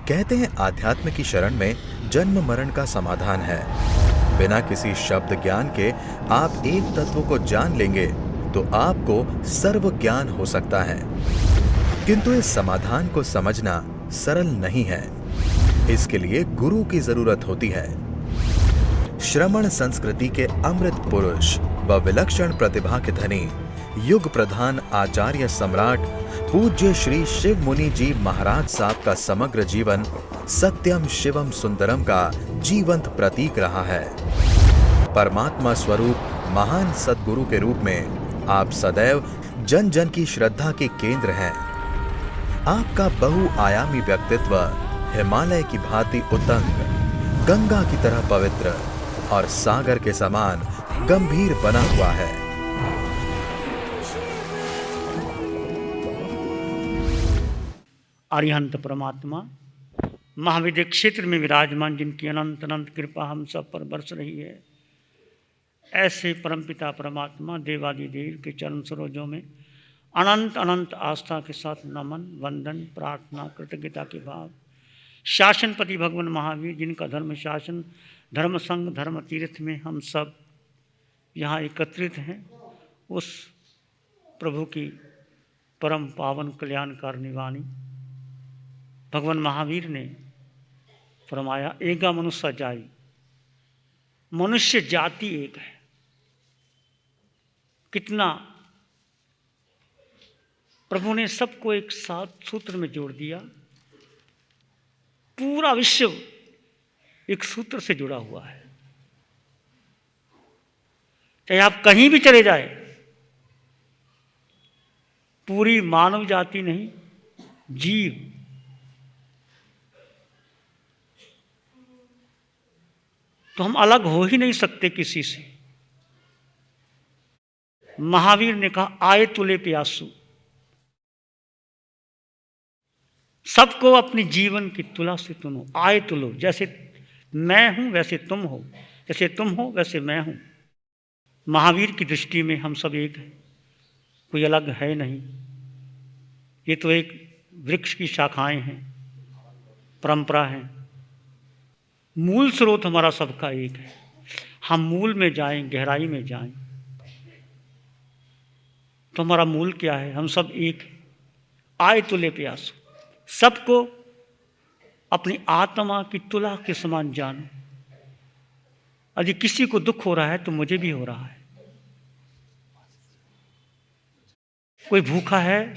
कहते हैं आध्यात्म की शरण में जन्म मरण का समाधान है। बिना किसी शब्द ज्ञान के आप एक तत्व को जान लेंगे तो आपको सर्व ज्ञान हो सकता है। किंतु इस समाधान को समझना सरल नहीं है। इसके लिए गुरु की जरूरत होती है। श्रमण संस्कृति के अमृत पुरुष व विलक्षण प्रतिभा के धनी युग प्रधान आचार्य सम्राट पूज्य श्री शिव मुनि जी महाराज साहब का समग्र जीवन सत्यम शिवम सुंदरम का जीवंत प्रतीक रहा है। परमात्मा स्वरूप महान सद्गुरु के रूप में आप सदैव जन जन की श्रद्धा के केंद्र हैं। आपका बहुआयामी व्यक्तित्व हिमालय की भांति उतंग, गंगा की तरह पवित्र और सागर के समान गंभीर बना हुआ है। अरिहंत परमात्मा महाविद्य क्षेत्र में विराजमान, जिनकी अनंत अनंत कृपा हम सब पर बरस रही है, ऐसे परमपिता परमात्मा देवादिदेव के चरण सरोजों में अनंत अनंत आस्था के साथ नमन, वंदन, प्रार्थना, कृतज्ञता के भाव शासनपति भगवान महावीर, जिनका धर्म शासन, धर्म संघ, धर्म तीर्थ में हम सब यहाँ एकत्रित हैं, उस प्रभु की परम पावन कल्याणकारिणी वाणी भगवान महावीर ने फरमाया, एका मनुष्य जाई, मनुष्य जाति एक है। कितना प्रभु ने सबको एक साथ सूत्र में जोड़ दिया। पूरा विश्व एक सूत्र से जुड़ा हुआ है। चाहे आप कहीं भी चले जाए, पूरी मानव जाति नहीं, जीव तो हम अलग हो ही नहीं सकते किसी से। महावीर ने कहा, आए तुले प्यासु, सबको अपनी जीवन की तुला से तुलो, आए तुलो। जैसे मैं हूं वैसे तुम हो, जैसे तुम हो वैसे मैं हूं। महावीर की दृष्टि में हम सब एक हैं, कोई अलग है नहीं। ये तो एक वृक्ष की शाखाएं हैं, परंपरा है। मूल स्रोत हमारा सबका एक है। हम मूल में जाएं, गहराई में जाएं तो हमारा मूल क्या है? हम सब एक हैं। आए तुले प्यासो, सबको अपनी आत्मा की तुला के समान जानो। यदि किसी को दुख हो रहा है तो मुझे भी हो रहा है। कोई भूखा है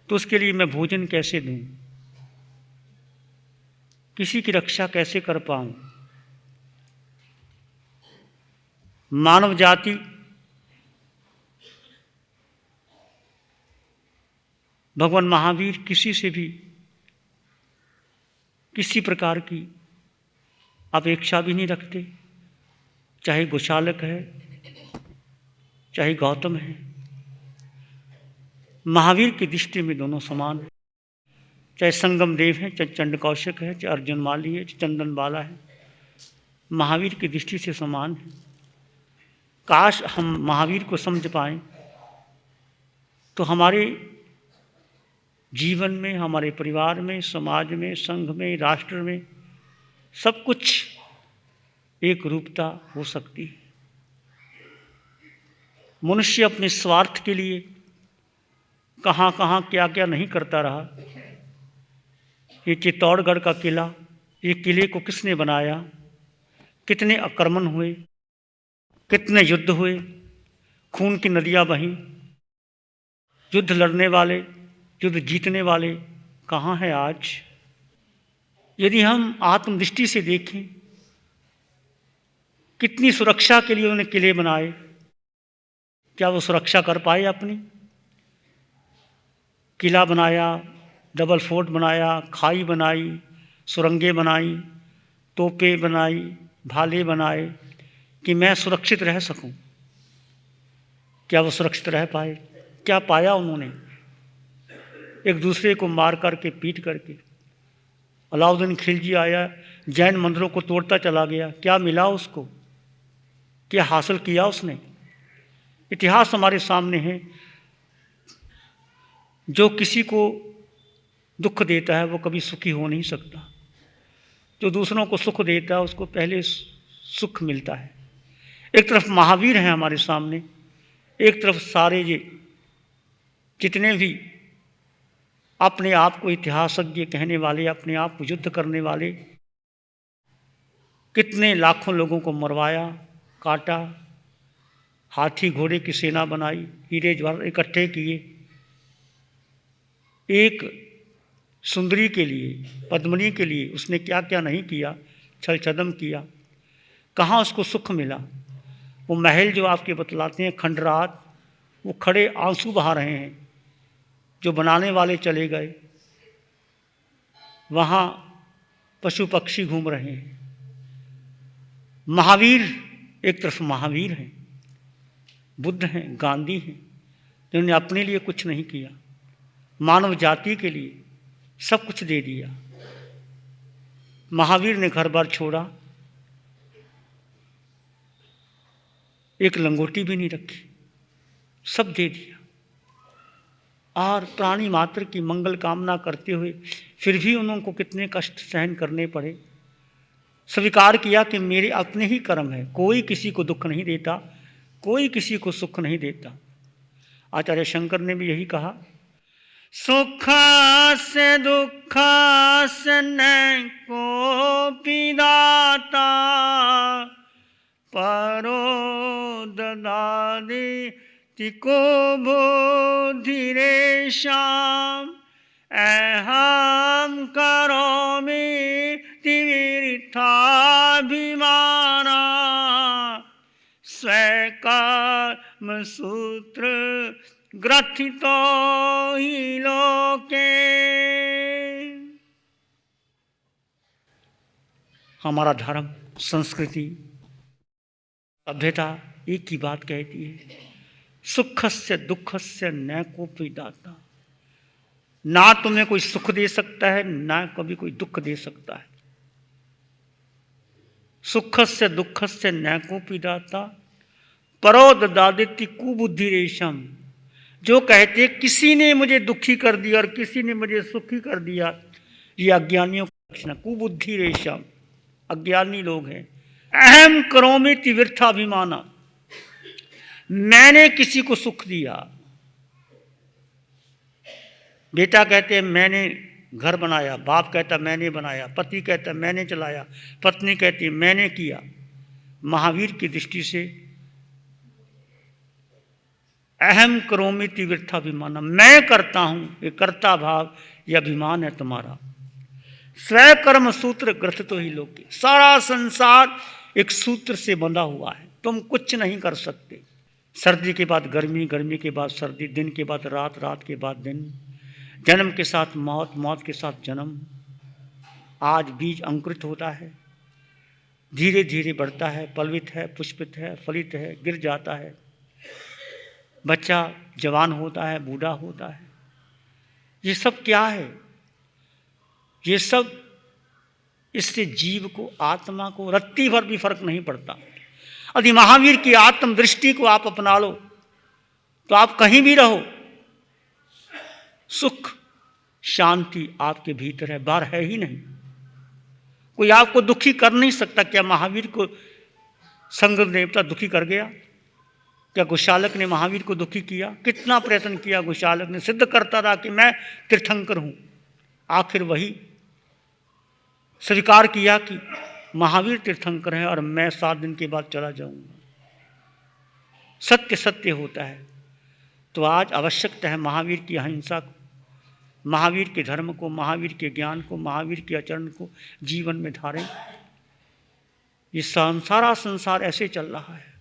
तो उसके लिए मैं भोजन कैसे दूं? किसी की रक्षा कैसे कर पाऊं? मानव जाति भगवान महावीर किसी से भी किसी प्रकार की अपेक्षा भी नहीं रखते। चाहे गोशालक है, चाहे गौतम है, महावीर की दृष्टि में दोनों समान है। चाहे संगम देव है, चाहे चंड कौशिक है, चाहे अर्जुन माली है, चाहे चंदन बाला है, महावीर की दृष्टि से समान है। काश हम महावीर को समझ पाएं तो हमारे जीवन में, हमारे परिवार में, समाज में, संघ में, राष्ट्र में सब कुछ एक रूपता हो सकती है। मनुष्य अपने स्वार्थ के लिए कहाँ कहाँ क्या क्या नहीं करता रहा। ये चित्तौड़गढ़ का किला, ये किले को किसने बनाया? कितने आक्रमण हुए, कितने युद्ध हुए, खून की नदियाँ बहीं। युद्ध लड़ने वाले, युद्ध जीतने वाले कहाँ हैं आज? यदि हम आत्मदृष्टि से देखें, कितनी सुरक्षा के लिए उन्होंने किले बनाए, क्या वो सुरक्षा कर पाए अपनी? किला बनाया, डबल फोर्ट बनाया, खाई बनाई, सुरंगें बनाई, तोपें बनाई, भाले बनाए कि मैं सुरक्षित रह सकूं। क्या वो सुरक्षित रह पाए? क्या पाया उन्होंने? एक दूसरे को मार करके, पीट करके। अलाउद्दीन खिलजी आया, जैन मंदिरों को तोड़ता चला गया, क्या मिला उसको? क्या हासिल किया उसने? इतिहास हमारे सामने है। जो किसी को दुख देता है वो कभी सुखी हो नहीं सकता। जो दूसरों को सुख देता है उसको पहले सुख मिलता है। एक तरफ महावीर हैं हमारे सामने, एक तरफ सारे ये जितने भी अपने आप को इतिहासज्ञ कहने वाले, अपने आप को युद्ध करने वाले, कितने लाखों लोगों को मरवाया, काटा, हाथी घोड़े की सेना बनाई, हीरे जवाहर इकट्ठे किए, एक सुंदरी के लिए, पद्मिनी के लिए उसने क्या क्या नहीं किया, छल छदम किया। कहाँ उसको सुख मिला? वो महल जो आपके बतलाते हैं खंडरात, वो खड़े आंसू बहा रहे हैं, जो बनाने वाले चले गए, वहाँ पशु पक्षी घूम रहे हैं। महावीर एक तरफ महावीर हैं, बुद्ध हैं, गांधी हैं, जिन्होंने अपने लिए कुछ नहीं किया, मानव जाति के लिए सब कुछ दे दिया। महावीर ने घर बार छोड़ा, एक लंगोटी भी नहीं रखी, सब दे दिया। और प्राणी मात्र की मंगल कामना करते हुए फिर भी उनको कितने कष्ट सहन करने पड़े। स्वीकार किया कि मेरे अपने ही कर्म है, कोई किसी को दुख नहीं देता, कोई किसी को सुख नहीं देता। आचार्य शंकर ने भी यही कहा, सुख से दुख से न को पिदाता, परो ददादे तिको बुद्धि रे श्याम, अहम करोमि तिविर्थाभिमाना, स्वकर्म सूत्र ग्रथितो हि लोके। हमारा धर्म, संस्कृति, सभ्यता एक ही बात कहती है, सुखस्य दुखस्य न कोपि दाता। ना तुम्हें कोई सुख दे सकता है, ना कभी कोई दुख दे सकता है। सुखस्य दुखस्य न कोपि दाता, परो ददादिति कुबुद्धि रेशम। जो कहते किसी ने मुझे दुखी कर दिया और किसी ने मुझे सुखी कर दिया, ये अज्ञानियों का लक्षण, कुबुद्धि रेशम, अज्ञानी लोग हैं। अहम करोमि तीव्रथाभिमाना, मैंने किसी को सुख दिया। बेटा कहते हैं मैंने घर बनाया, बाप कहता मैंने बनाया, पति कहता मैंने चलाया, पत्नी कहती मैंने किया। महावीर की दृष्टि से अहम करोमि तीव्रथाभिमान, मैं करता हूं, ये कर्ता भाव, ये अभिमान है तुम्हारा। स्वकर्म सूत्र ग्रथितो ही लोके, सारा संसार एक सूत्र से बंधा हुआ है, तुम कुछ नहीं कर सकते। सर्दी के बाद गर्मी, गर्मी के बाद सर्दी, दिन के बाद रात, रात के बाद दिन, जन्म के साथ मौत, मौत के साथ जन्म। आज बीज अंकुरित होता है, धीरे धीरे बढ़ता है, पल्वित है, पुष्पित है, फलित है, गिर जाता है, बच्चा जवान होता है, बूढ़ा होता है। ये सब क्या है? ये सब इससे जीव को, आत्मा को रत्ती भर भी फर्क नहीं पड़ता। यदि महावीर की आत्म दृष्टि को आप अपना लो तो आप कहीं भी रहो, सुख शांति आपके भीतर है, बाहर है ही नहीं। कोई आपको दुखी कर नहीं सकता। क्या महावीर को संग देवता दुखी कर गया? क्या गोशालक ने महावीर को दुखी किया? कितना प्रयत्न किया गोशालक ने, सिद्ध करता रहा कि मैं तीर्थंकर हूं। आखिर वही स्वीकार किया कि महावीर तीर्थंकर है और मैं 7 दिन के बाद चला जाऊंगा। सत्य सत्य होता है। तो आज आवश्यकता है महावीर की अहिंसा को, महावीर के धर्म को, महावीर के ज्ञान को, महावीर के आचरण को जीवन में धारें। ये सारा संसार ऐसे चल रहा है।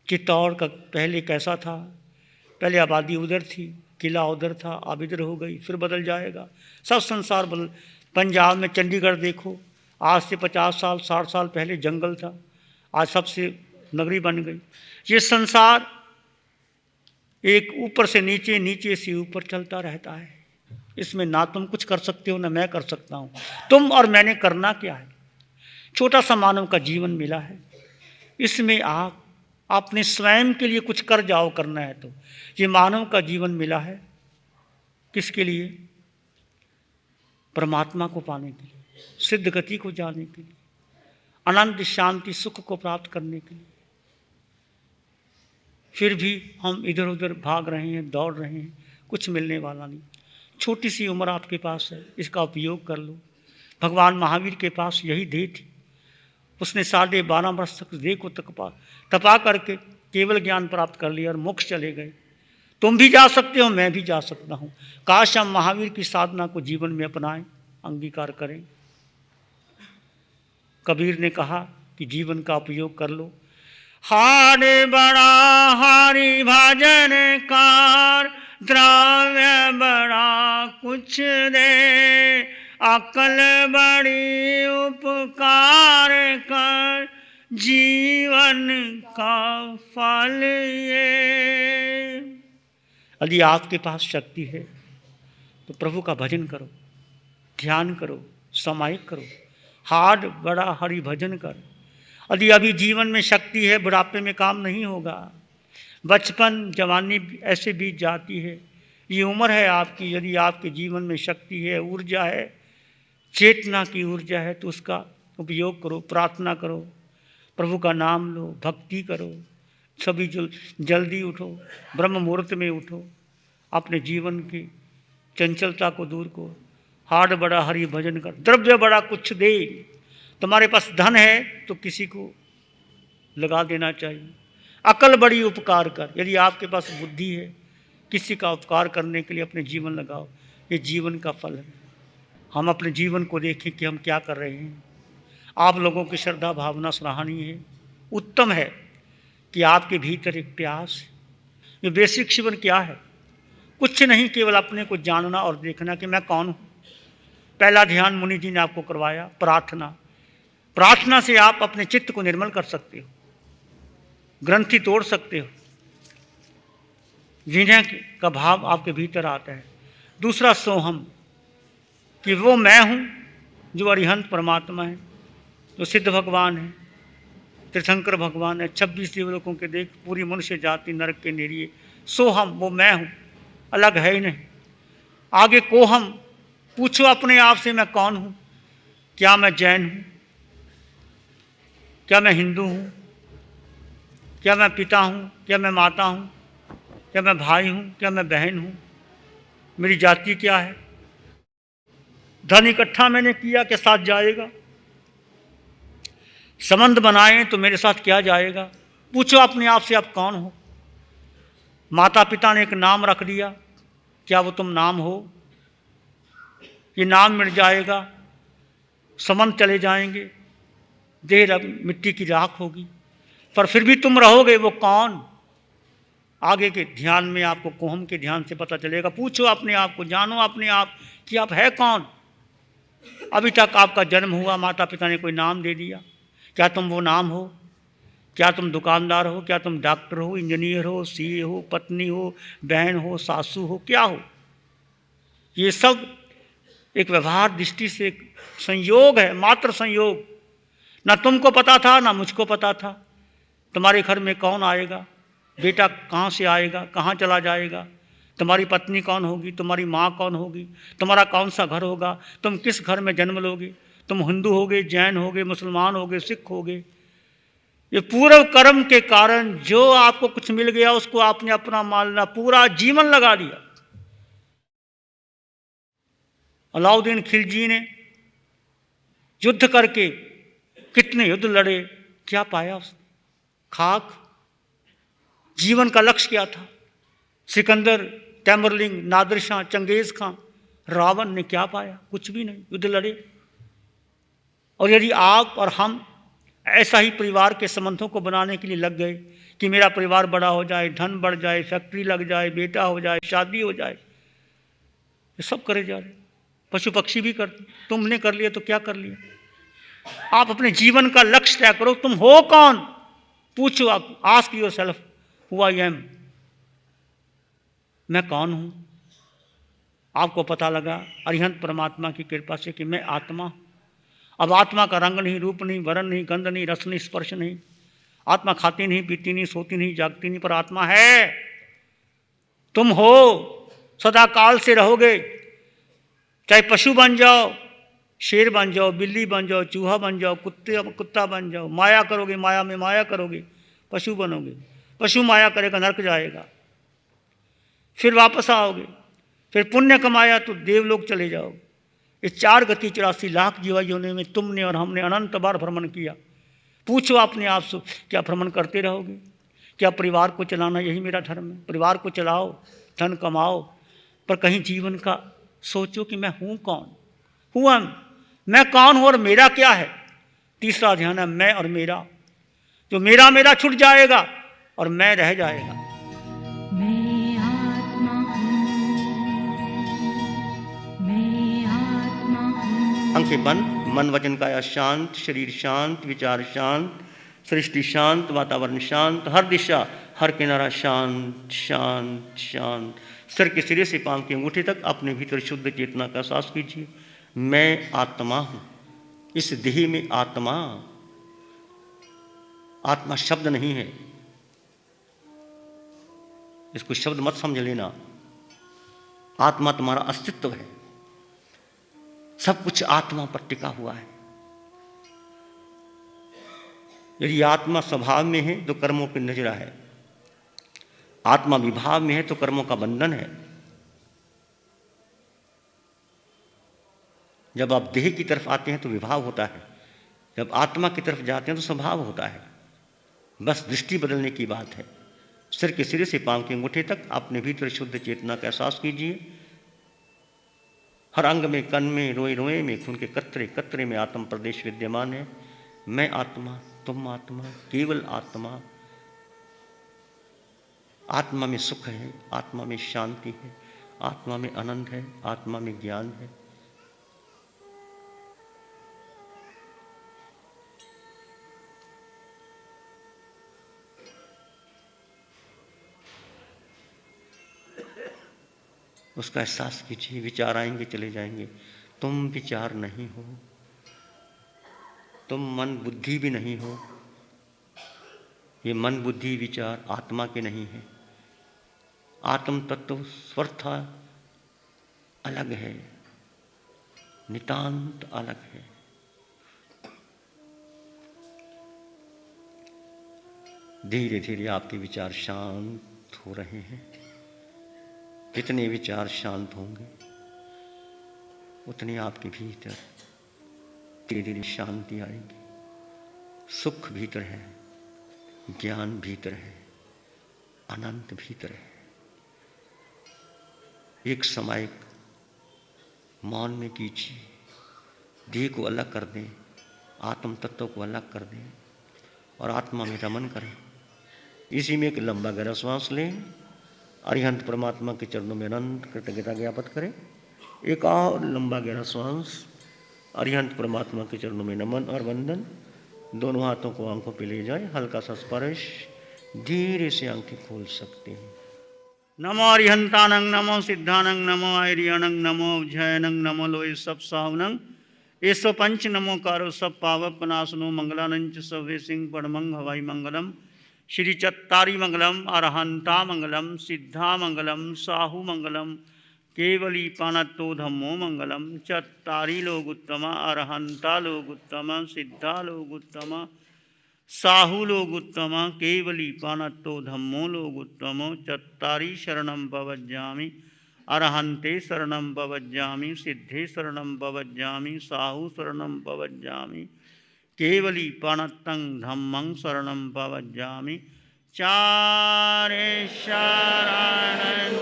चित्तौड़ का पहले कैसा था? पहले आबादी उधर थी, किला उधर था, अब इधर हो गई, फिर बदल जाएगा। सब संसार बदल। पंजाब में चंडीगढ़ देखो, आज से 50 साल 60 साल पहले जंगल था, आज सबसे नगरी बन गई। ये संसार एक ऊपर से नीचे, नीचे से ऊपर चलता रहता है। इसमें ना तुम कुछ कर सकते हो ना मैं कर सकता हूँ। तुम और मैंने करना क्या है? छोटा सा मानव का जीवन मिला है, इसमें आप अपने स्वयं के लिए कुछ कर जाओ। करना है तो ये मानव का जीवन मिला है, किसके लिए? परमात्मा को पाने के लिए, सिद्ध गति को जाने के लिए, अनंत शांति सुख को प्राप्त करने के लिए। फिर भी हम इधर उधर भाग रहे हैं, दौड़ रहे हैं, कुछ मिलने वाला नहीं। छोटी सी उम्र आपके पास है, इसका उपयोग कर लो। भगवान महावीर के पास यही देह थी, उसने 12.5 वर्ष तक देह को तपा करके केवल ज्ञान प्राप्त कर लिया और मोक्ष चले गए। तुम भी जा सकते हो, मैं भी जा सकता हूँ। काश हम महावीर की साधना को जीवन में अपनाएं, अंगीकार करें। कबीर ने कहा कि जीवन का उपयोग कर लो। हारे बड़ा हरि भजन कार, द्रव्य बड़ा कुछ दे, अकल बड़ी उपकार कर, जीवन का फल ये। यदि आपके पास शक्ति है तो प्रभु का भजन करो, ध्यान करो, समाहित करो, हाड बड़ा हरि भजन कर। यदि अभी जीवन में शक्ति है, बुढ़ापे में काम नहीं होगा। बचपन जवानी ऐसे बीत जाती है, ये उम्र है आपकी। यदि आपके जीवन में शक्ति है, ऊर्जा है, चेतना की ऊर्जा है, तो उसका उपयोग करो, प्रार्थना करो, प्रभु का नाम लो, भक्ति करो। सभी जल्दी उठो, ब्रह्म मुहूर्त में उठो, अपने जीवन की चंचलता को दूर करो। हाड बड़ा हरि भजन कर, द्रव्य बड़ा कुछ दे। तुम्हारे पास धन है तो किसी को लगा देना चाहिए। अकल बड़ी उपकार कर, यदि आपके पास बुद्धि है, किसी का उपकार करने के लिए अपने जीवन लगाओ। ये जीवन का फल है। हम अपने जीवन को देखें कि हम क्या कर रहे हैं। आप लोगों की श्रद्धा भावना सराहनीय है, उत्तम है कि आपके भीतर एक प्यास है। ये बेसिक जीवन क्या है? कुछ नहीं, केवल अपने को जानना और देखना कि मैं कौन हूँ। पहला ध्यान मुनि जी ने आपको करवाया, प्रार्थना। प्रार्थना से आप अपने चित्त को निर्मल कर सकते हो, ग्रंथि तोड़ सकते हो, विनय का भाव आपके भीतर आता है। दूसरा सोहम, कि वो मैं हूँ जो अरिहंत परमात्मा है, जो सिद्ध भगवान है, तीर्थंकर भगवान है, 26 देवलोकों के देख, पूरी मनुष्य जाति नरक के निरिये। सोहम, वो मैं हूँ, अलग है ही नहीं। आगे कोहम, पूछो अपने आप से मैं कौन हूँ। क्या मैं जैन हूँ? क्या मैं हिंदू हूँ? क्या मैं पिता हूँ? क्या मैं माता हूँ? क्या मैं भाई हूँ? क्या मैं बहन हूँ? मेरी जाति क्या है? धन इकट्ठा मैंने किया के साथ जाएगा? संबंध बनाए तो मेरे साथ क्या जाएगा? पूछो अपने आप से आप कौन हो। माता पिता ने एक नाम रख दिया, क्या वो तुम नाम हो? ये नाम मिट जाएगा, संबंध चले जाएंगे, देह मिट्टी की राख होगी, पर फिर भी तुम रहोगे। वो कौन? आगे के ध्यान में आपको कोहम के ध्यान से पता चलेगा। पूछो अपने आप को, जानो अपने आप कि आप है कौन। अभी तक आपका जन्म हुआ, माता पिता ने कोई नाम दे दिया, क्या तुम वो नाम हो? क्या तुम दुकानदार हो? क्या तुम डॉक्टर हो, इंजीनियर हो, सीए हो, पत्नी हो, बहन हो, सासू हो, क्या हो? ये सब एक व्यवहार दृष्टि से एक संयोग है, मात्र संयोग। ना तुमको पता था ना मुझको पता था। तुम्हारे घर में कौन आएगा, बेटा कहाँ से आएगा, कहाँ चला जाएगा, तुम्हारी पत्नी कौन होगी, तुम्हारी माँ कौन होगी, तुम्हारा कौन सा घर होगा, तुम किस घर में जन्म लोगे, तुम हिंदू होगे, जैन होगे, मुसलमान होगे, सिख होगे। ये पूर्व कर्म के कारण जो आपको कुछ मिल गया उसको आपने अपना मानना, पूरा जीवन लगा दिया। अलाउद्दीन खिलजी ने युद्ध करके कितने युद्ध लड़े, क्या पाया उसने? खाक। जीवन का लक्ष्य क्या था? सिकंदर, तैमुरलिंग, नादिर शाह, चंगेज खां, रावण ने क्या पाया? कुछ भी नहीं, युद्ध लड़े। और यदि आप और हम ऐसा ही परिवार के संबंधों को बनाने के लिए लग गए कि मेरा परिवार बड़ा हो जाए, धन बढ़ जाए, फैक्ट्री लग जाए, बेटा हो जाए, शादी हो जाए, ये सब करे जा रहे। पशु पक्षी भी करते, तुमने कर लिया तो क्या कर लिया? आप अपने जीवन का लक्ष्य तय करो, तुम हो कौन? पूछो, आप ask yourself, who I am, मैं कौन हूं? आपको पता लगा अरिहंत परमात्मा की कृपा से कि मैं आत्मा। अब आत्मा का रंग नहीं, रूप नहीं, वर्ण नहीं, गंध नहीं, रस नहीं, स्पर्श नहीं। आत्मा खाती नहीं, पीती नहीं, सोती नहीं, जागती नहीं, पर आत्मा है। तुम हो, सदा काल से रहोगे। चाहे पशु बन जाओ, शेर बन जाओ, बिल्ली बन जाओ, चूहा बन जाओ, कुत्ता बन जाओ, माया करोगे, माया में माया करोगे, पशु बनोगे, पशु माया करेगा नरक जाएगा, फिर वापस आओगे, फिर पुण्य कमाया तो देवलोक चले जाओगे। ये 4 गति 84 लाख जीवा योनि में तुमने और हमने अनंत बार भ्रमण किया। पूछो अपने आप से, क्या भ्रमण करते रहोगे? क्या परिवार को चलाना यही मेरा धर्म है? परिवार को चलाओ, धन कमाओ, पर कहीं जीवन का सोचो कि मैं हूँ कौन, हूँ मैं कौन हूँ और मेरा क्या है। तीसरा ध्यान है मैं और मेरा, जो मेरा मेरा छूट जाएगा और मैं रह जाएगा। मैं आत्मा हूँ, मैं आत्मा हूँ। आंखें बंद, मन वचन काया शांत, शरीर शांत, विचार शांत, सृष्टि शांत, वातावरण शांत, हर दिशा हर किनारा शांत शांत शांत। सिर के सिरे से पांव की अंगूठे तक अपने भीतर शुद्ध चेतना का एहसास कीजिए। मैं आत्मा हूं, इस देह में आत्मा, आत्मा शब्द नहीं है, इसको शब्द मत समझ लेना। आत्मा तुम्हारा अस्तित्व है, सब कुछ आत्मा पर टिका हुआ है। यदि आत्मा स्वभाव में है तो कर्मों की नजरा है, आत्मा विभाव में है तो कर्मों का बंधन है। जब आप देह की तरफ आते हैं तो विभाव होता है, जब आत्मा की तरफ जाते हैं तो स्वभाव होता है। बस दृष्टि बदलने की बात है। सिर के सिरे से पांव के अंगूठे तक अपने भीतर शुद्ध चेतना का एहसास कीजिए। हर अंग में, कण में, रोए रोए में, खून के कतरे कतरे में आत्म प्रदेश विद्यमान है। मैं आत्मा, तुम आत्मा, केवल आत्मा। आत्मा में सुख है, आत्मा में शांति है, आत्मा में आनंद है, आत्मा में ज्ञान है। उसका एहसास कीजिए। विचार आएंगे चले जाएंगे, तुम विचार नहीं हो, तुम मन बुद्धि भी नहीं हो। ये मन बुद्धि विचार आत्मा के नहीं है। आत्म तत्व स्वर्थ अलग है, नितांत अलग है। धीरे धीरे आपके विचार शांत हो रहे हैं। जितने विचार शांत होंगे उतने आपके भीतर धीरे धीरे शांति आएगी। सुख भीतर है, ज्ञान भीतर है, अनंत भीतर है। एक समय मौन में कीजिए, देह को अलग कर दें, आत्म तत्व को अलग कर दें और आत्मा में रमन करें। इसी में एक लंबा गहरा श्वास लें, अरिहंत परमात्मा के चरणों में अनंत कृतज्ञता ज्ञापित करें। एक और लंबा गहरा श्वास, अरिहंत परमात्मा के चरणों में नमन और वंदन। दोनों हाथों को आंखों पे ले जाए, हल्का सा स्पर्श, धीरे से आंखें खोल सकते हैं। नमो अरिहंतानंग, नमो सिद्धानंग, नमो आर्यनंग, नमो जयनंग, नमो लोय सब सावनंग, 105 नमो कारो सब पावक नाशनो मंगलानंच सवे सिंह पड़मंग हवाई मंगलम। श्री चत्तारी मंगलम, अरहंता मंगलम, सिद्धा मंगलम, साहू मंगलम, केवली पानत्तो धम्मो मंगलम। चत्तारी लोग उत्तम, अरहंता लोग उत्तम, सिद्धा लोग उत्तम, साहू लोग उत्तम, केवली पानत्तो धम्मो लोग उत्तम। चत्तारी शरणं भवज्जामि, अरहंते शरणं भवज्जामि, सिद्धे शरणं भवज्जामि, साहू शरणं भवज्जामि, केवली पाणत्तं धम्मं शरणं भवज्जामि। चारे शरणं